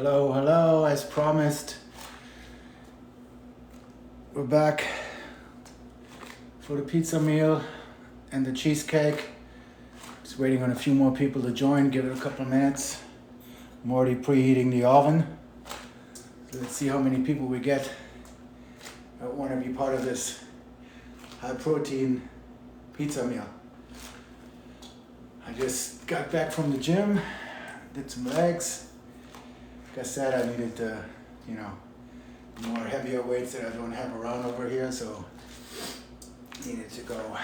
Hello, hello, as promised. We're back for the pizza meal and the cheesecake. Just waiting on a few more people to join, give it a couple of minutes. I'm already preheating the oven. So let's see how many people we get that want to be part of this high protein pizza meal. I just got back from the gym, did some legs. Like I said, I needed to, more heavier weights that I don't have around over here, so needed to go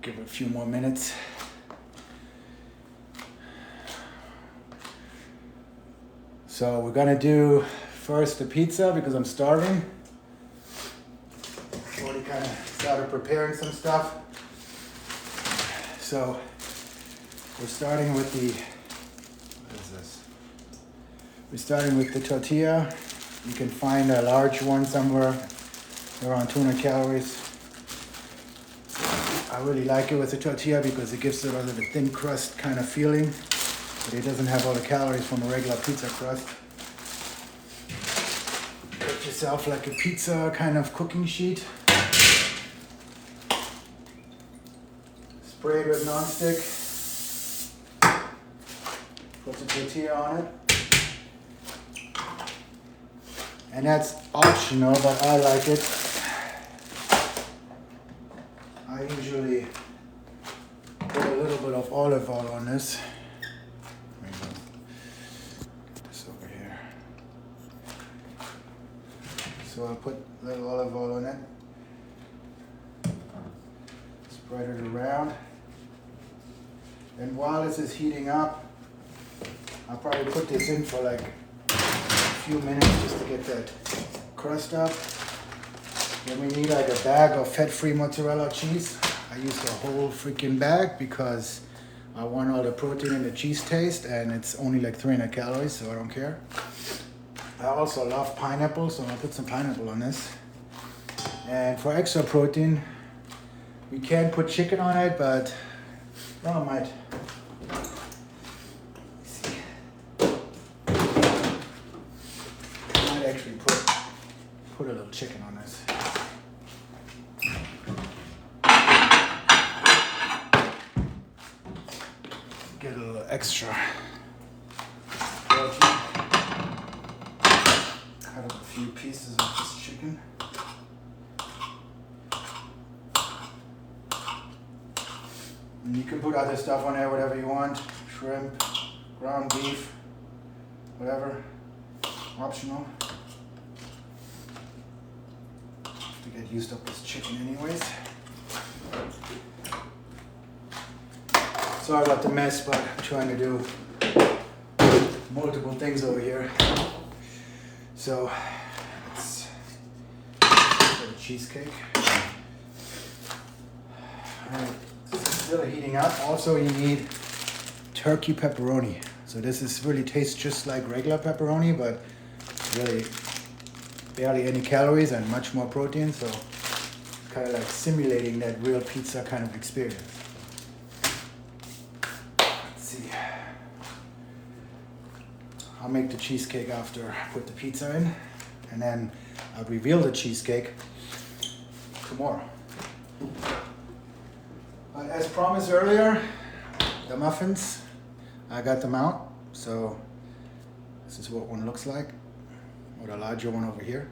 give it a few more minutes. So we're gonna do first the pizza because I'm starving. Already kind of started preparing some stuff. So we're starting with We're starting with the tortilla. You can find a large one somewhere, around 200 calories. I really like it with the tortilla because it gives it a little thin crust kind of feeling, but it doesn't have all the calories from a regular pizza crust. Get yourself like a pizza kind of cooking sheet. Spray it with nonstick. Put the tortilla on it. And that's optional, but I like it. I usually put a little bit of olive oil on this. Let me get this over here. So I'll put a little olive oil on it. Spread it around. And while this is heating up, I'll probably put this in for like few minutes just to get that crust up. Then we need like a bag of fat-free mozzarella cheese. I use the whole freaking bag because I want all the protein and the cheese taste, and it's only like 300 calories, so I don't care. I also love pineapple, so I'll put some pineapple on this. And for extra protein, we can put chicken on it, but I might. Actually put a little chicken on this. Get a little extra protein. Cut up a few pieces of this chicken. And you can put other stuff on there, whatever you want. Shrimp, ground beef, whatever. Optional. To get used up this chicken anyways. Sorry about the mess, but I'm trying to do multiple things over here. So let's get a cheesecake. Alright, still heating up. Also you need turkey pepperoni. So this is really tastes just like regular pepperoni, but really barely any calories and much more protein, so it's kind of like simulating that real pizza kind of experience. Let's see. I'll make the cheesecake after I put the pizza in, and then I'll reveal the cheesecake tomorrow. But as promised earlier, the muffins, I got them out, so this is what one looks like. Or the larger one over here.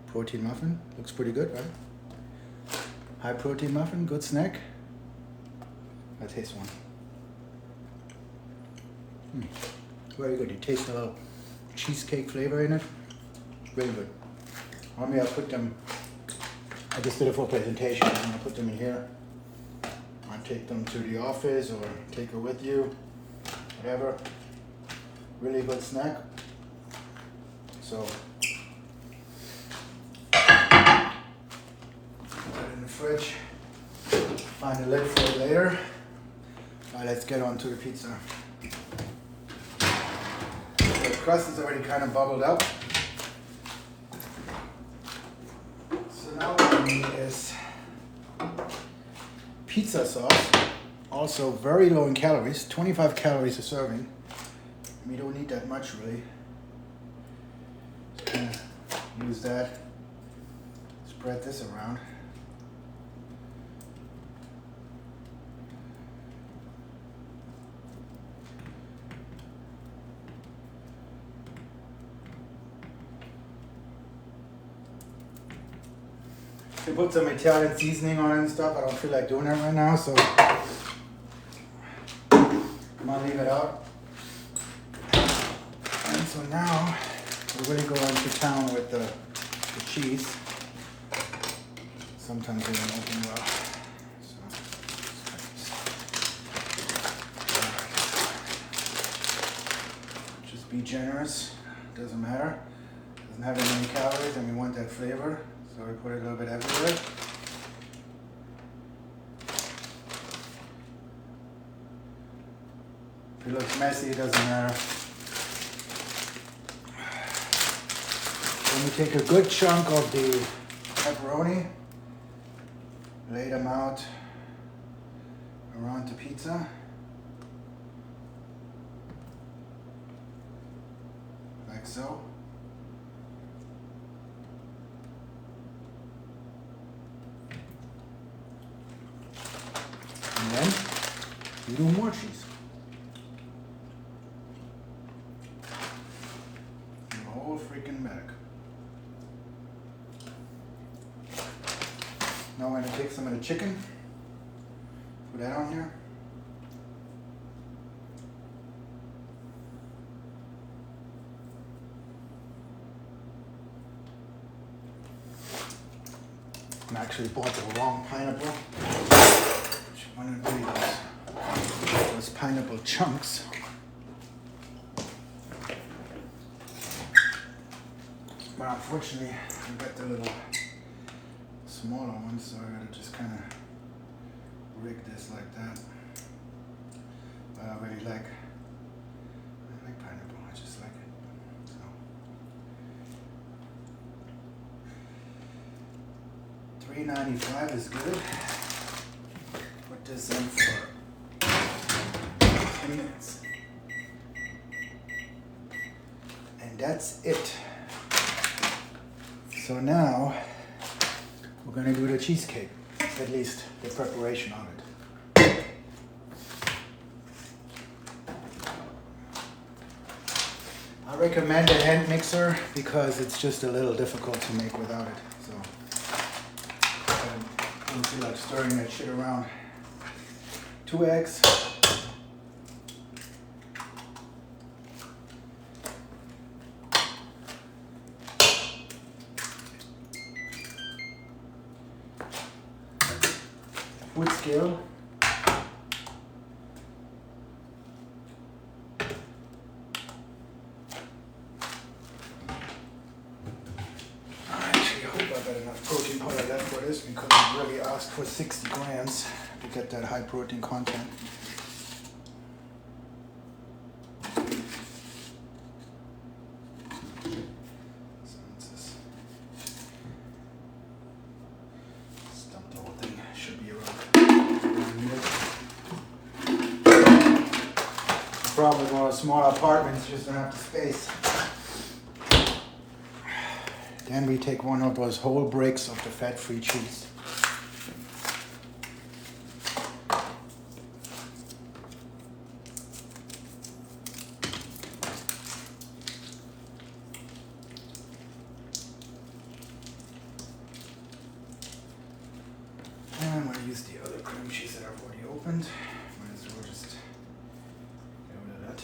Protein muffin. Looks pretty good, right? High protein muffin, good snack. I taste one. Very good. You taste a little cheesecake flavor in it. Really good. Normally I put them, I just did it for presentation. I'm gonna put them in here. I take them to the office or take it with you. Whatever. Really good snack. So, put it in the fridge, find a lid for it later. Alright, let's get on to the pizza. The crust is already kind of bubbled up. So now what we need is pizza sauce, also very low in calories, 25 calories a serving. We don't need that much really. Just kind of use that. Spread this around. I put some Italian seasoning on it and stuff. I don't feel like doing that right now, so I'm gonna leave it out. And so now we're really going to town with the cheese. Sometimes they don't open well. So, just be generous. Doesn't matter. Doesn't have that many calories, and we want that flavor. So we put it a little bit everywhere. If it looks messy, it doesn't matter. Then we take a good chunk of the pepperoni, lay them out around the pizza. Like so. And then you do more cheese. The whole freaking bag. Now I'm going to take some of the chicken, put that on here. I actually bought the wrong pineapple. One of those pineapple chunks. But unfortunately, I got the little smaller one, so I gotta just kind of rig this like that. But I really like pineapple. I just like it. So $3.95 is good. Put this in for 10 minutes. And that's it. So now we're gonna do the cheesecake, at least the preparation of it. I recommend a hand mixer because it's just a little difficult to make without it. So I don't feel like stirring that shit around. 2 eggs. Wood scale. Actually, I hope I got enough protein powder left for this because I really asked for 60 grams to get that high protein content. Problem with one of small apartments, just don't have the space. Then we take one of those whole bricks of the fat-free cheese. And I'm going to use the other cream cheese that I've already opened. Might as well just get rid of that.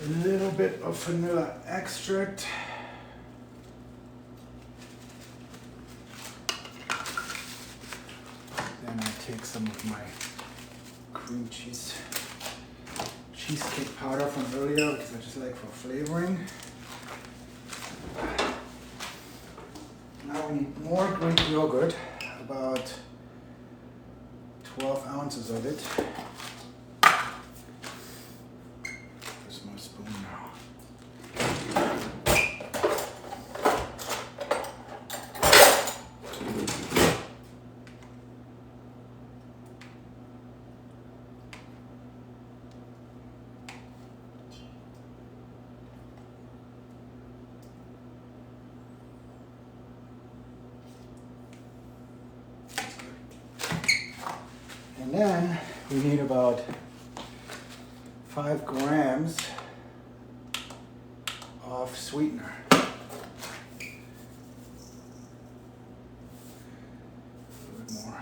A little bit of vanilla extract. Then I take some of my cream cheesecake powder from earlier because I just like for flavoring. Now we need more Greek yogurt, about 12 ounces of it. Where's my spoon now? And then we need about 5 grams of sweetener. A little bit more.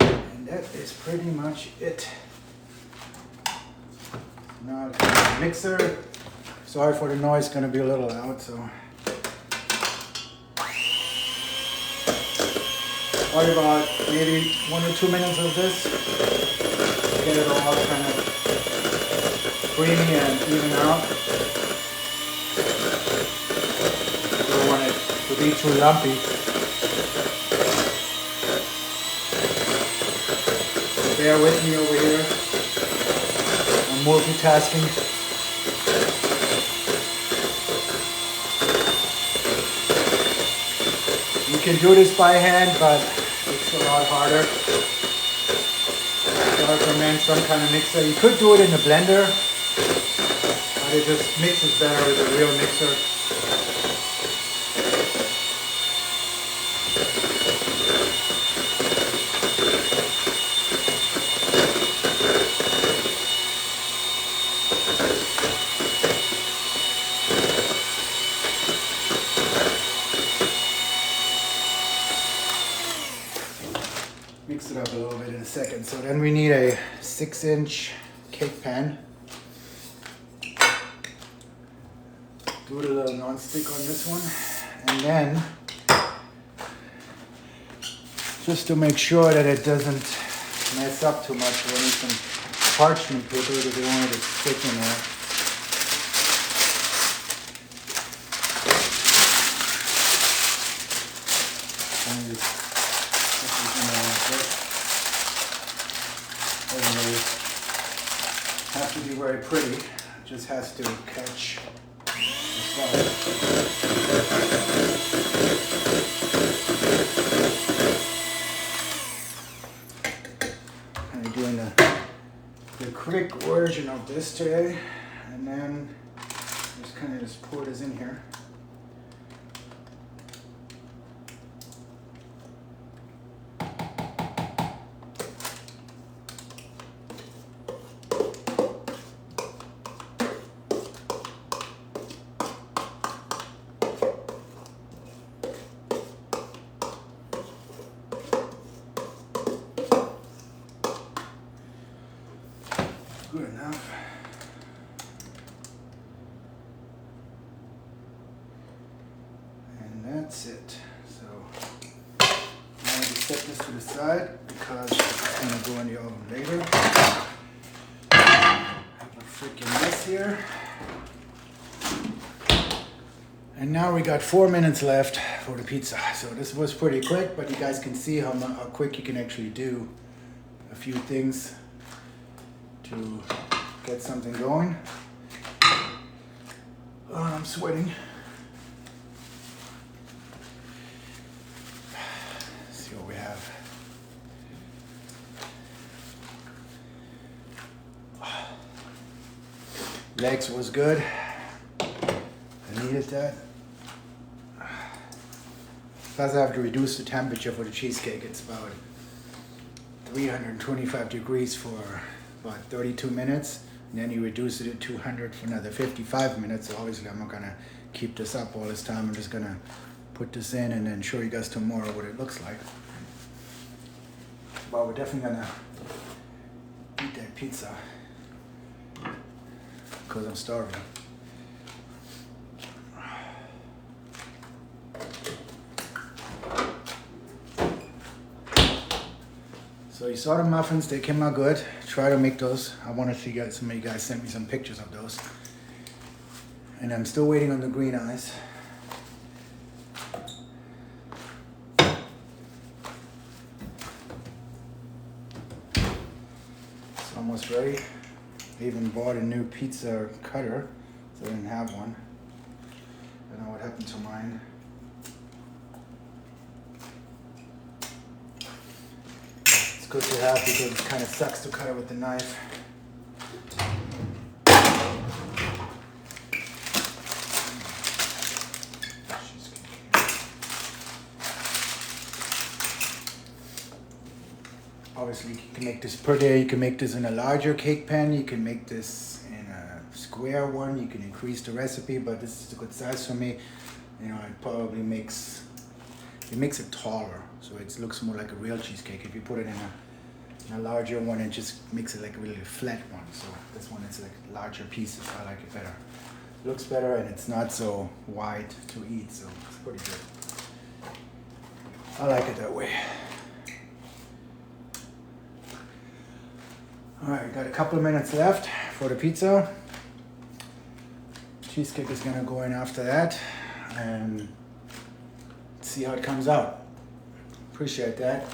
And that is pretty much it. Now the mixer. Sorry for the noise, it's gonna be a little loud, so. Probably about maybe 1 or 2 minutes of this. Get it all kind of creamy and even out. Don't want it to be too lumpy. So bear with me over here. I'm multitasking. You can do this by hand, but it's a lot harder. I recommend some kind of mixer. You could do it in a blender, but it just mixes better with a real mixer. Mix it up a little bit in a second. So then we need a 6-inch cake pan. Do a little non-stick on this one. And then, just to make sure that it doesn't mess up too much, we need some parchment paper because we don't want it to stick in there. And just doesn't really have to be very pretty, it just has to catch the stuff. Kind of doing the quick version of this today, and then just kind of just pour this in here. Good enough. And that's it. So now I just set this to the side because it's going to go in the oven later. Have a freaking mess here. And now we got 4 minutes left for the pizza. So this was pretty quick, but you guys can see how quick you can actually do a few things to get something going. Oh, I'm sweating. Let's see what we have. Legs was good. I needed that. Plus I have to reduce the temperature for the cheesecake. It's about 325 degrees for about 32 minutes, and then you reduce it to 200 for another 55 minutes. So obviously I'm not gonna keep this up all this time. I'm just gonna put this in and then show you guys tomorrow what it looks like. But we're definitely gonna eat that pizza because I'm starving. So you saw the muffins, they came out good. Try to make those. I want to see guys, some of you guys sent me some pictures of those. And I'm still waiting on the green eyes. It's almost ready. I even bought a new pizza cutter, so I didn't have one. I don't know what happened to mine. Good to have because it kind of sucks to cut it with the knife. obviously you can make this prettier. You can make this in a larger cake pan. You can make this in a square one. You can increase the recipe, but this is a good size for me. You know, it probably makes it taller, so it looks more like a real cheesecake. If you put it in a larger one, it just makes it like a really flat one. So this one is like larger pieces. I like it better. It looks better, and it's not so wide to eat, so it's pretty good. I like it that way. All right, got a couple of minutes left for the pizza. Cheesecake is gonna go in after that, and see how it comes out. Appreciate that.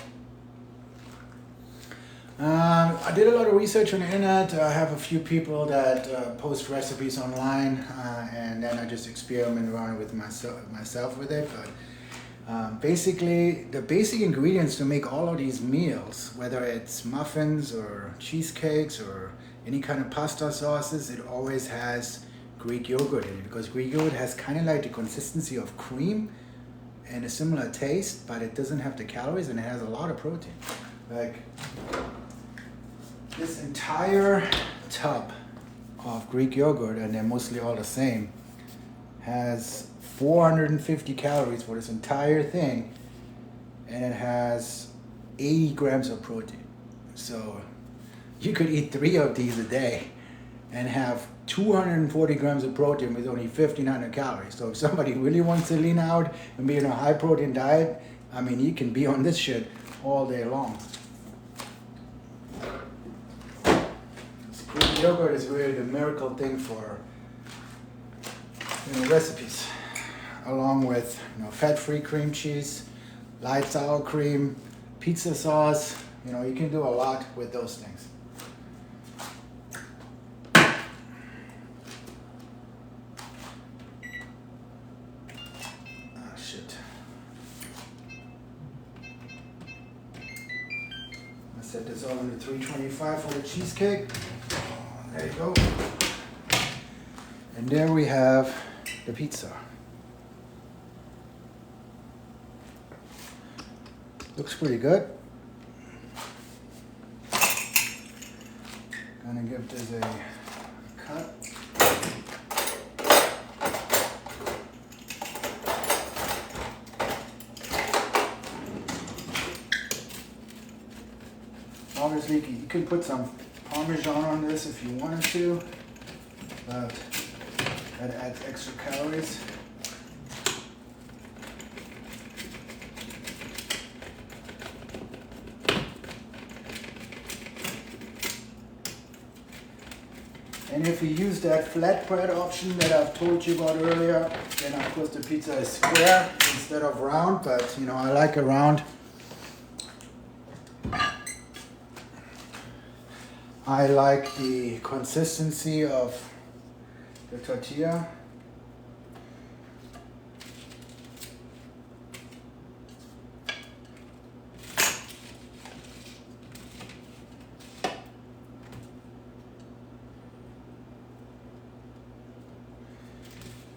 I did a lot of research on the internet. I have a few people that post recipes online, and then I just experiment around with myself with it. But basically, the basic ingredients to make all of these meals, whether it's muffins or cheesecakes or any kind of pasta sauces, it always has Greek yogurt in it, because Greek yogurt has kind of like the consistency of cream and a similar taste, but it doesn't have the calories and it has a lot of protein. Like this entire tub of Greek yogurt, and they're mostly all the same, has 450 calories for this entire thing, and it has 80 grams of protein. So you could eat 3 of these a day and have 240 grams of protein with only 1,500 calories. So if somebody really wants to lean out and be on a high protein diet, I mean, you can be on this shit all day long. Greek yogurt is really the miracle thing for recipes, along with fat-free cream cheese, light sour cream, pizza sauce. You can do a lot with those things. Set this all into 325 for the cheesecake. There you go. And there we have the pizza. Looks pretty good. Gonna give this a cut. Obviously, you could put some Parmesan on this if you wanted to, but that adds extra calories. And if you use that flatbread option that I've told you about earlier, then of course the pizza is square instead of round, but I like a round. I like the consistency of the tortilla.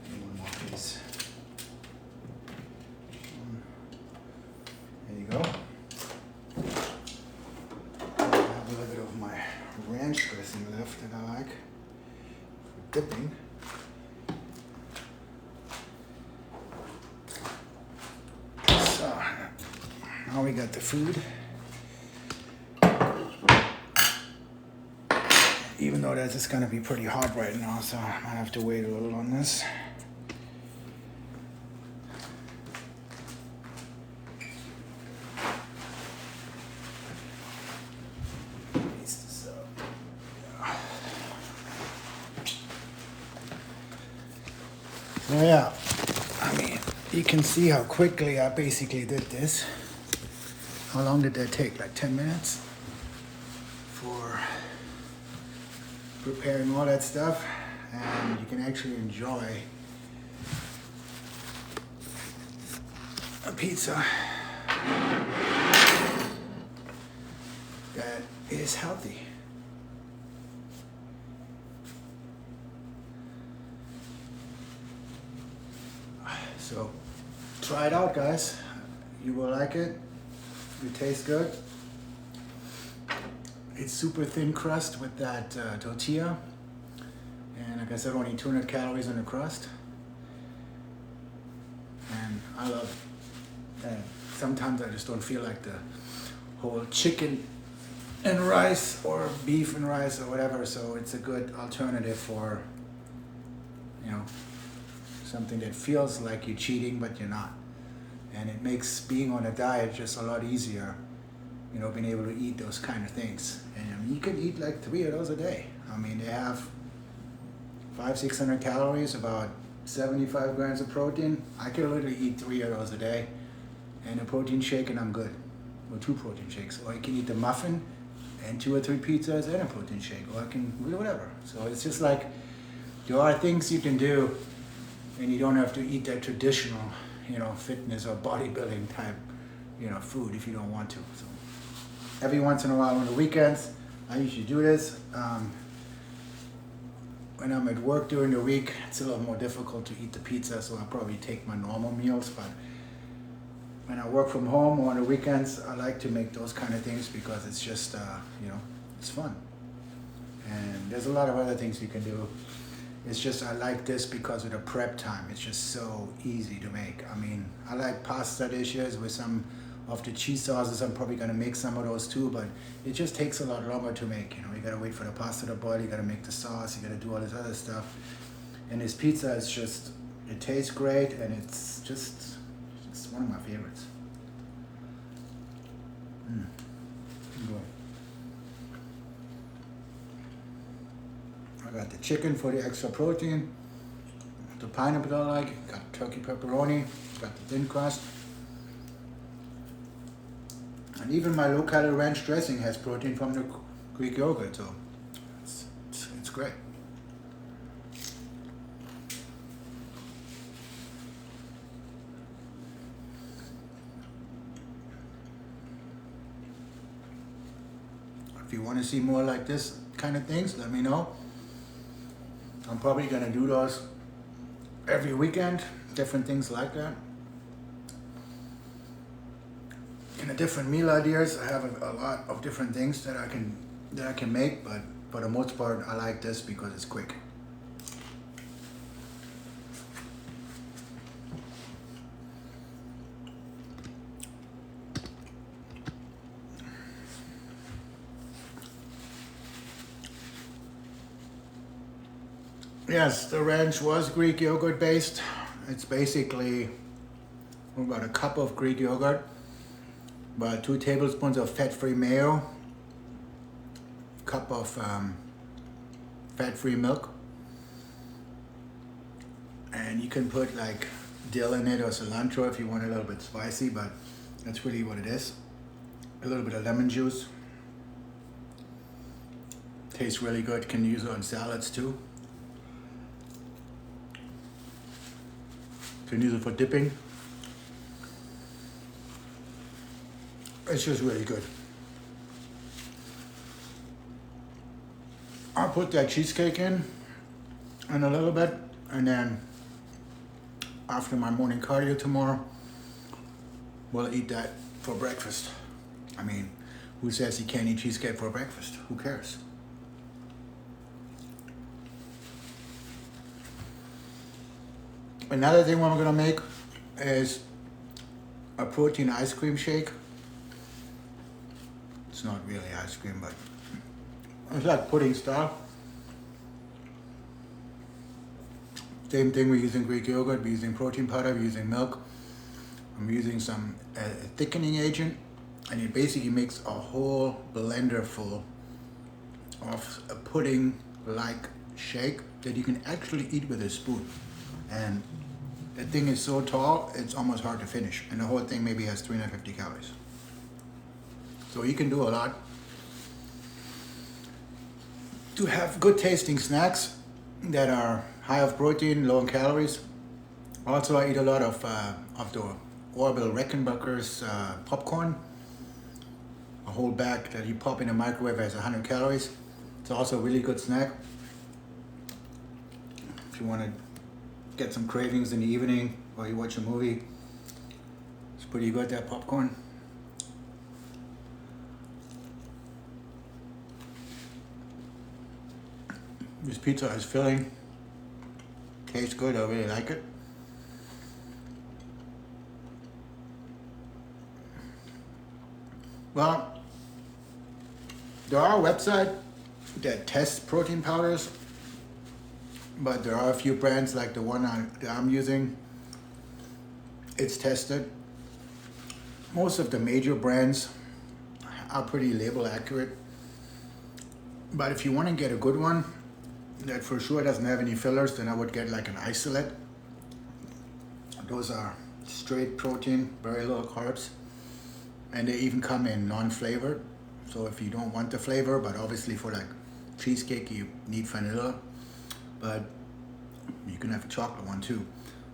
One more piece. There you go. Ranch dressing left that I like for dipping. So now we got the food. Even though that's just gonna be pretty hot right now, so I might have to wait a little on this. So yeah, I mean, you can see how quickly I basically did this. How long did that take? Like 10 minutes for preparing all that stuff, and you can actually enjoy a pizza that is healthy. So try it out, guys. You will like it. It tastes good. It's super thin crust with that tortilla. And like I said, only 200 calories in the crust. And I love it. And sometimes I just don't feel like the whole chicken and rice or beef and rice or whatever. So it's a good alternative for, you know, something that feels like you're cheating, but you're not. And it makes being on a diet just a lot easier, you know, being able to eat those kind of things. And I mean, you can eat like 3 of those a day. I mean, they have 500-600 calories, about 75 grams of protein. I could literally eat 3 of those a day and a protein shake and I'm good. Or 2 protein shakes. Or I can eat the muffin and 2 or 3 pizzas and a protein shake. Or I can do whatever. So it's just like, there are things you can do and you don't have to eat that traditional, you know, fitness or bodybuilding type, you know, food if you don't want to. So every once in a while on the weekends, I usually do this. When I'm at work during the week, it's a little more difficult to eat the pizza, so I'll probably take my normal meals. But when I work from home or on the weekends, I like to make those kind of things because it's just, you know, it's fun. And there's a lot of other things you can do. It's just I like this because of the prep time. It's just so easy to make. I mean, I like pasta dishes with some of the cheese sauces. I'm probably gonna make some of those too, but it just takes a lot longer to make. You know, you gotta wait for the pasta to boil, you gotta make the sauce, you gotta do all this other stuff. And this pizza is just, it tastes great and it's just one of my favorites. Good. I got the chicken for the extra protein, the pineapple I like, got turkey pepperoni, got the thin crust. And even my low-calorie ranch dressing has protein from the Greek yogurt, so it's great. If you want to see more like this kind of things, let me know. I'm probably going to do those every weekend, different things like that. In the different meal ideas, I have a lot of different things that I can make, but for the most part, I like this because it's quick. Yes, the ranch was Greek yogurt based. It's basically about a cup of Greek yogurt, about 2 tablespoons of fat-free mayo, cup of fat-free milk, and you can put like dill in it or cilantro if you want it a little bit spicy, but that's really what it is. A little bit of lemon juice. Tastes really good. Can use it on salads too. Can use it for dipping. It's just really good. I'll put that cheesecake in a little bit, and then after my morning cardio tomorrow, we'll eat that for breakfast. I mean, who says you can't eat cheesecake for breakfast? Who cares? Another thing what I'm gonna make is a protein ice cream shake. It's not really ice cream, but it's like pudding style. Same thing, we're using Greek yogurt, we're using protein powder, we're using milk. I'm using some thickening agent, and it basically makes a whole blender full of a pudding-like shake that you can actually eat with a spoon. And that thing is so tall, it's almost hard to finish. And the whole thing maybe has 350 calories. So you can do a lot to have good tasting snacks that are high of protein, low in calories. Also, I eat a lot of the Orville Reichenbacher's popcorn. A whole bag that you pop in a microwave has 100 calories. It's also a really good snack. If you want to get some cravings in the evening while you watch a movie, it's pretty good, that popcorn. This pizza is filling. Tastes good. I really like it. Well, there are websites that test protein powders, but there are a few brands like the one that I'm using. It's tested. Most of the major brands are pretty label accurate. But if you want to get a good one that for sure doesn't have any fillers, then I would get like an isolate. Those are straight protein, very little carbs, and they even come in non-flavored. So if you don't want the flavor, but obviously for like cheesecake you need vanilla, but you can have a chocolate one too.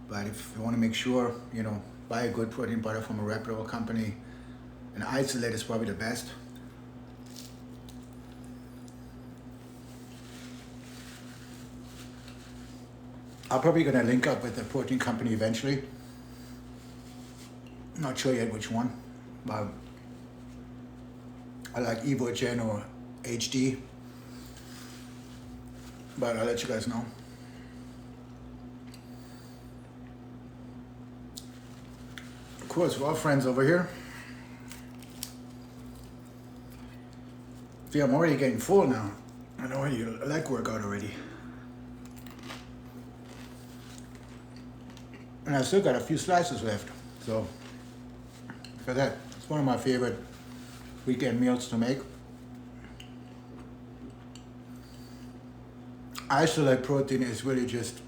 But if you want to make sure, you know, buy a good protein butter from a reputable company, an isolate is probably the best. I'm probably gonna link up with a protein company eventually. Not sure yet which one, but I like Evogen or HD, but I'll let you guys know. Of course, we're all friends over here. See, I'm already getting full now. I know you like workout already. And I still got a few slices left, so for that, it's one of my favorite weekend meals to make. Isolate protein is really just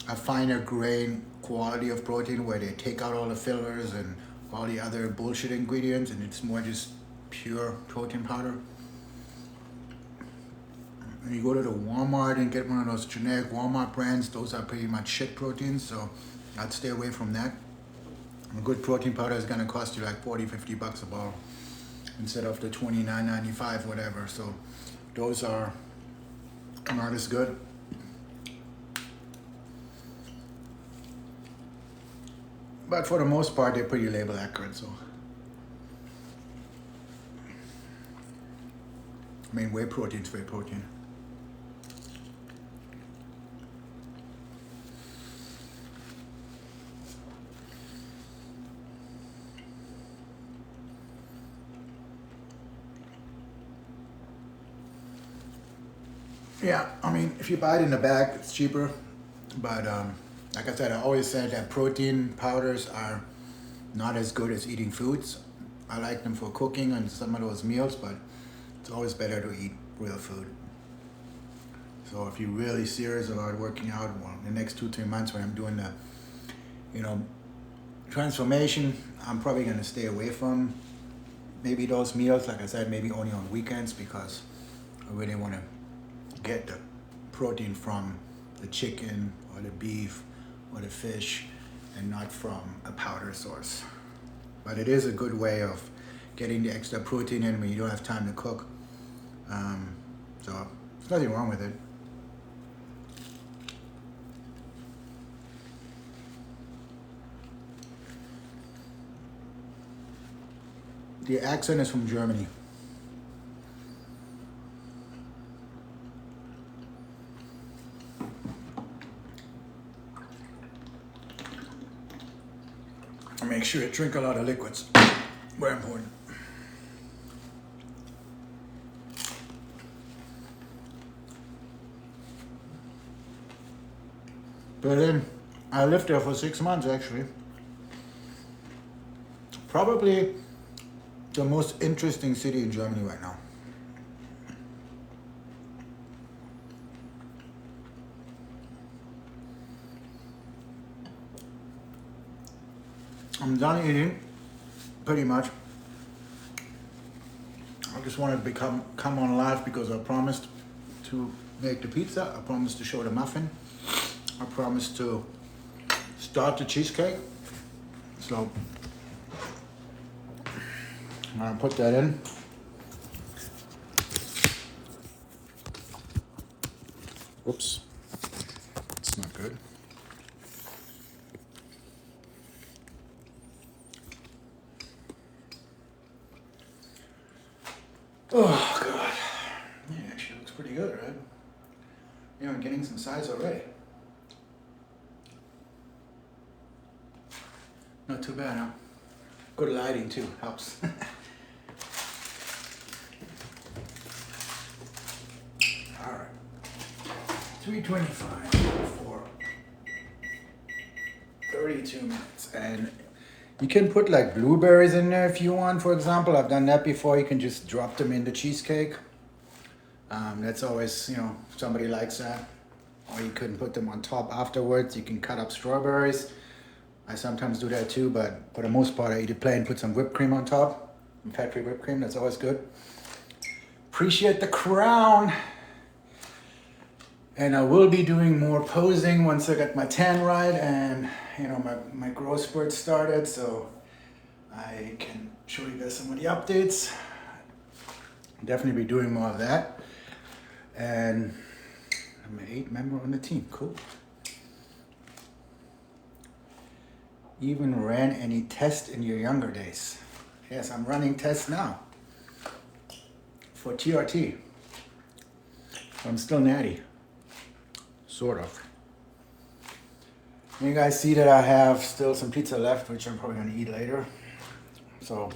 a finer grain quality of protein where they take out all the fillers and all the other bullshit ingredients, and it's more just pure protein powder. When you go to the Walmart and get one of those generic Walmart brands, those are pretty much shit proteins, so I'd stay away from that. A good protein powder is gonna cost you like 40-50 bucks a bottle instead of the $29.95, whatever. So those are not as good. But for the most part, they're pretty label accurate, so. I mean, whey protein's whey protein. Yeah, I mean, if you buy it in a bag, it's cheaper. But like I said, I always said that protein powders are not as good as eating foods. I like them for cooking and some of those meals, but it's always better to eat real food. So if you're really serious about working out, well, the next 2-3 months when I'm doing the, you know, transformation, I'm probably gonna stay away from maybe those meals. Like I said, maybe only on weekends, because I really want to get the protein from the chicken or the beef or the fish and not from a powder source. But it is a good way of getting the extra protein in when you don't have time to cook. So there's nothing wrong with it. The accent is from Germany. Make sure you drink a lot of liquids. Very important. But then I lived there for 6 months actually. Probably the most interesting city in Germany right now. I'm done eating, pretty much. I just wanted to come on live because I promised to make the pizza. I promised to show the muffin. I promised to start the cheesecake. So I'm gonna put that in. Whoops, it's not good. Oh God, yeah, she looks pretty good, right? You know, getting some size already. Not too bad, huh? Good lighting too, helps. Alright. 3:25 for 32 minutes. And you can put like blueberries in there if you want, for example. I've done that before. You can just drop them in the cheesecake. That's always, you know, somebody likes that. Or you can put them on top afterwards. You can cut up strawberries. I sometimes do that too, but for the most part I eat it plain, put some whipped cream on top. Some fat-free whipped cream, that's always good. Appreciate the crown. And I will be doing more posing once I get my tan right and, you know, my growth spurt started, so I can show you guys some of the updates. Definitely be doing more of that. And I'm an 8th member on the team, cool. Even ran any test in your younger days? Yes, I'm running tests now for TRT. I'm still natty, sort of. You guys see that I have still some pizza left, which I'm probably gonna eat later. So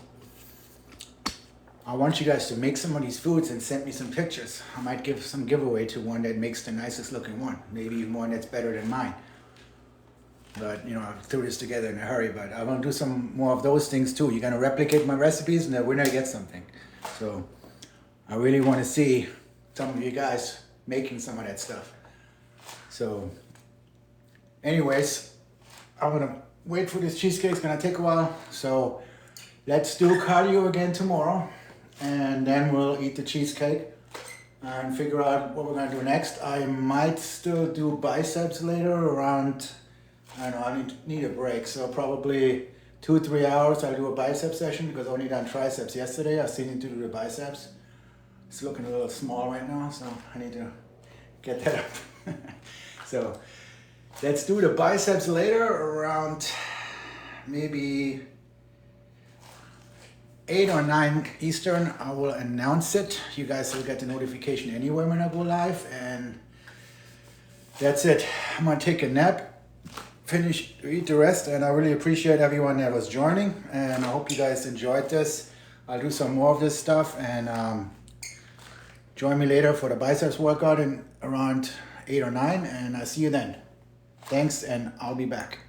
I want you guys to make some of these foods and send me some pictures. I might give some giveaway to one that makes the nicest looking one. Maybe even one that's better than mine. But, you know, I threw this together in a hurry, but I want to do some more of those things too. You're going to replicate my recipes and the winner gets something. So I really want to see some of you guys making some of that stuff. So anyways, I'm going to wait for this cheesecake. It's going to take a while. So let's do cardio again tomorrow. And then we'll eat the cheesecake and figure out what we're going to do next. I might still do biceps later around... I know I need a break, so probably 2-3 hours I'll do a bicep session because I only done triceps yesterday. I still need to do the biceps. It's looking a little small right now, so I need to get that up. So let's do the biceps later around maybe 8 or 9 Eastern. I will announce it. You guys will get the notification anyway when I go live, and that's it. I'm gonna take a nap. Finish, eat the rest, and I really appreciate everyone that was joining, and I hope you guys enjoyed this. I'll do some more of this stuff, and join me later for the biceps workout in around 8 or 9, and I'll see you then. Thanks, and I'll be back.